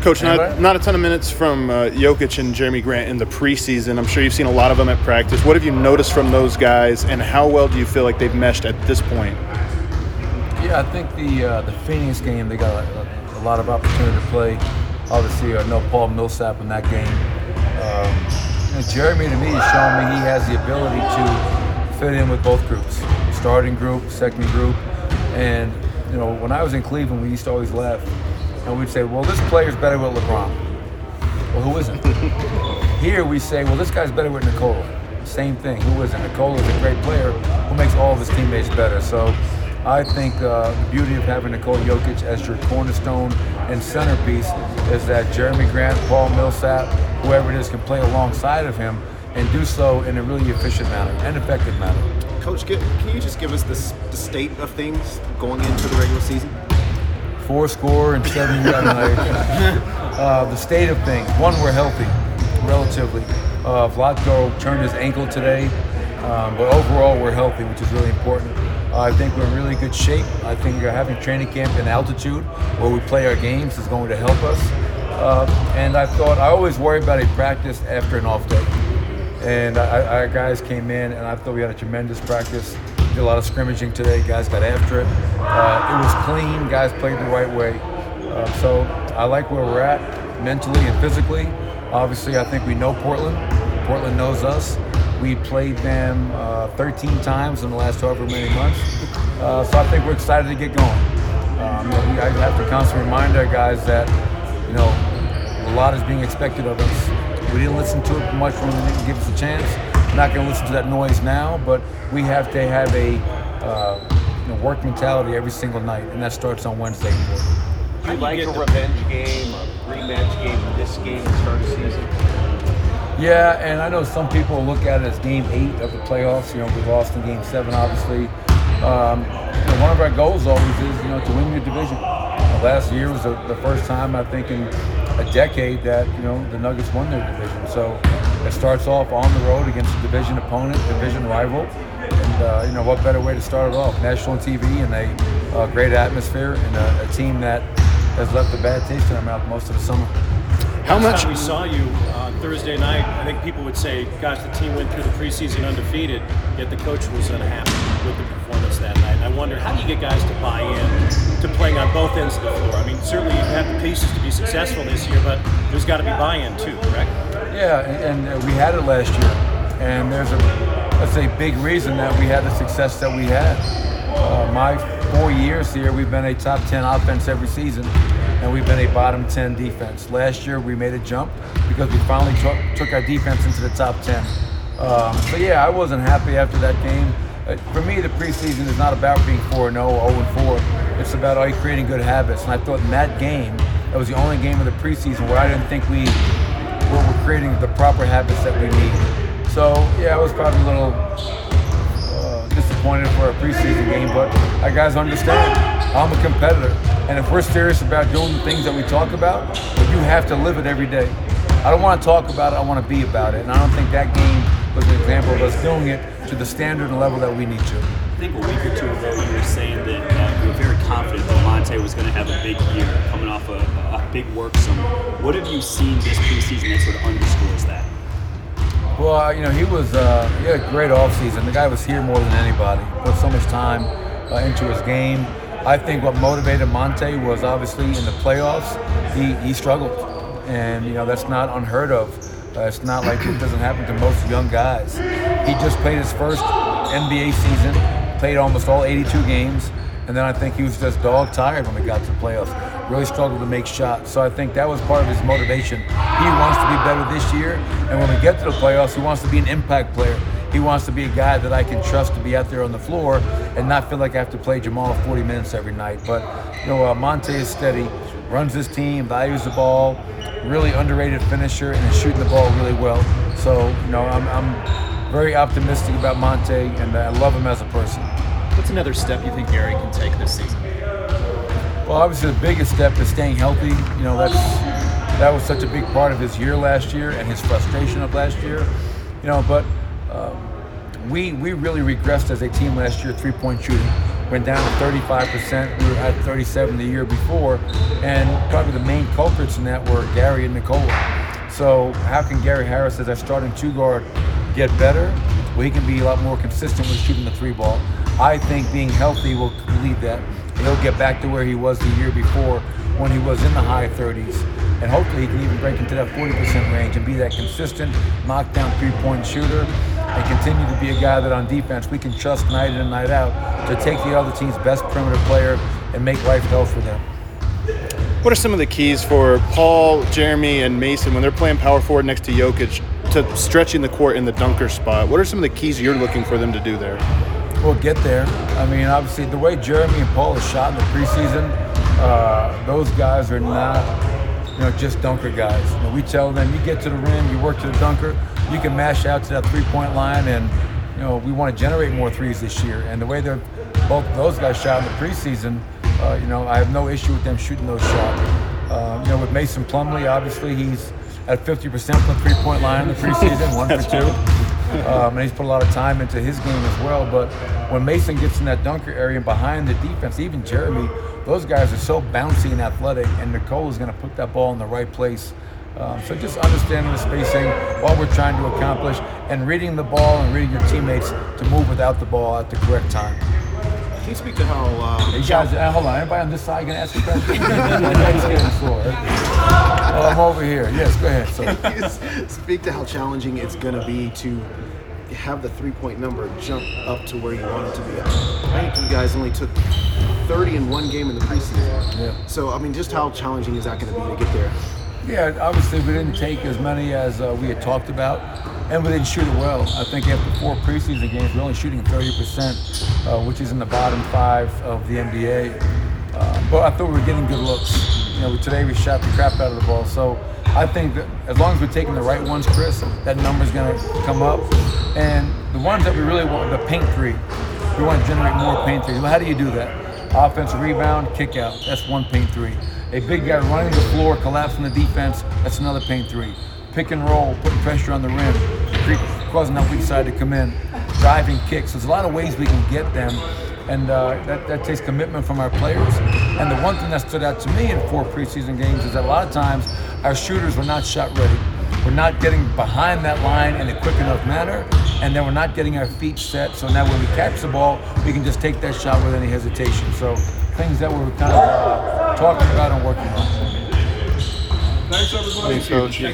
Coach, not a ton of minutes from Jokic and Jeremy Grant in the preseason. I'm sure you've seen a lot of them at practice. What have you noticed from those guys, and how well do you feel like they've meshed at this point? Yeah, I think the Phoenix game, they got a lot of opportunity to play. Obviously, I know Paul Millsap in that game. Jeremy, to me, has shown me he has the ability to fit in with both groups, starting group, second group. And when I was in Cleveland, we used to always laugh, and we'd say, well, this player's better with LeBron. Well, who isn't? Here we say, well, this guy's better with Nikola. Same thing, who isn't? Nikola is a great player who makes all of his teammates better. So I think the beauty of having Nikola Jokic as your cornerstone and centerpiece is that Jeremy Grant, Paul Millsap, whoever it is, can play alongside of him and do so in a really efficient manner and effective manner. Coach, can you just give us the state of things going into the regular season? 4 score and 7 the state of things. One, we're healthy, relatively. Vlatko turned his ankle today, but overall we're healthy, which is really important. I think we're in really good shape. I think having training camp in altitude where we play our games is going to help us. And I always worry about a practice after an off day. And our guys came in, and I thought we had a tremendous practice. Did a lot of scrimmaging today. Guys got after it. It was clean. Guys played the right way. So I like where we're at mentally and physically. Obviously, I think we know Portland. Portland knows us. We played them 13 times in the last however many months. So I think we're excited to get going. I have to constantly remind our guys that, a lot is being expected of us. We didn't listen to it much when they didn't give us a chance. We're not going to listen to that noise now, but we have to have a work mentality every single night, and that starts on Wednesday. Do you like a revenge game, a rematch game, this game to start the season? Yeah, and I know some people look at it as game 8 of the playoffs. We lost in game 7, obviously. One of our goals always is, to win your division. Last year was the first time, I think, in a decade that, the Nuggets won their division. So it starts off on the road against a division opponent, division rival. And, what better way to start it off? National TV and a great atmosphere and a team that has left a bad taste in our mouth most of the summer. How much we saw you on Thursday night, I think people would say, gosh, the team went through the preseason undefeated, yet the coach was unhappy with the performance that night. I wonder, how do you get guys to buy in to playing on both ends of the floor? I mean, certainly you have the pieces to be successful this year, but there's got to be buy-in too, correct? Yeah, and we had it last year, and there's a big reason that we had the success that we had. My 4 years here, we've been a top 10 offense every season, and we've been a bottom 10 defense. Last year, we made a jump because we finally took our defense into the top 10. So yeah, I wasn't happy after that game. For me, the preseason is not about being 4-0 or 0-4. It's about are you creating good habits. And I thought in that game, that was the only game of the preseason where I didn't think we were creating the proper habits that we need. So yeah, I was probably a little disappointed for a preseason game, but our guys understand. I'm a competitor, and if we're serious about doing the things that we talk about, you have to live it every day. I don't want to talk about it, I want to be about it, and I don't think that game was an example of us doing it to the standard and level that we need to. I think a week or two ago you were saying that you were very confident that Monte was going to have a big year, coming off a big work summer. What have you seen this preseason that sort of underscores that? Well, he had a great offseason. The guy was here more than anybody. Put so much time into his game. I think what motivated Monte was obviously in the playoffs, he struggled. And, that's not unheard of. It's not like it doesn't happen to most young guys. He just played his first NBA season, played almost all 82 games, and then I think he was just dog tired when we got to the playoffs. Really struggled to make shots. So I think that was part of his motivation. He wants to be better this year, and when we get to the playoffs, he wants to be an impact player. He wants to be a guy that I can trust to be out there on the floor and not feel like I have to play Jamal 40 minutes every night. But, Monte is steady, runs his team, values the ball, really underrated finisher, and is shooting the ball really well. So, I'm very optimistic about Monte, and I love him as a person. What's another step you think Gary can take this season? Well, obviously the biggest step is staying healthy. That was such a big part of his year last year and his frustration of last year. But we really regressed as a team last year, 3-point shooting. went down to 35%. We were at 37 the year before, and probably the main culprits in that were Gary and Nikola. So how can Gary Harris, as our starting two guard, get better? Well, he can be a lot more consistent with shooting the three ball. I think being healthy will lead that. He'll get back to where he was the year before when he was in the high 30s. And hopefully he can even break into that 40% range and be that consistent, knockdown three-point shooter and continue to be a guy that on defense we can trust night in and night out to take the other team's best perimeter player and make life hell for them. What are some of the keys for Paul, Jeremy, and Mason when they're playing power forward next to Jokic to stretching the court in the dunker spot? What are some of the keys you're looking for them to do there? Well, get there. I mean, obviously, the way Jeremy and Paul have shot in the preseason, those guys are not, just dunker guys. We tell them, you get to the rim, you work to the dunker, you can mash out to that three-point line, and we want to generate more threes this year. And the way they're both of those guys shot in the preseason, I have no issue with them shooting those shots. With Mason Plumlee, obviously, he's at 50% from the three-point line in the preseason, 1 for 2. And he's put a lot of time into his game as well. But when Mason gets in that dunker area and behind the defense, even Jeremy, those guys are so bouncy and athletic, and Nicole is going to put that ball in the right place. So just understanding the spacing, what we're trying to accomplish, and reading the ball and reading your teammates to move without the ball at the correct time. Can you speak to how... Hey guys, hold on. Everybody on this side going to ask a question? Next game floor. Oh, I'm over here. Yes, go ahead. So. Speak to how challenging it's going to be to have the three-point number jump up to where you want it to be. I think you guys only took 30 in one game in the preseason. Yeah. So, I mean, just how challenging is that going to be to get there? Yeah, obviously we didn't take as many as we had talked about, and we didn't shoot it well. I think after 4 preseason games, we're only shooting 30%, which is in the bottom 5 of the NBA. But I thought we were getting good looks. Today we shot the crap out of the ball. So I think that as long as we're taking the right ones, Chris, that number's going to come up. And the ones that we really want, the paint three, we want to generate more paint threes. Well, how do you do that? Offensive rebound, kick out. That's one paint three. A big guy running the floor, collapsing the defense, that's another paint three. Pick and roll, putting pressure on the rim, causing that weak side to come in. Driving kicks. There's a lot of ways we can get them, and that takes commitment from our players. And the one thing that stood out to me in 4 preseason games is that a lot of times our shooters were not shot ready. We're not getting behind that line in a quick enough manner, and then we're not getting our feet set, so now when we catch the ball, we can just take that shot without any hesitation. So things that we're kind of talking about and working on. Thanks, everybody. Thanks, Coach.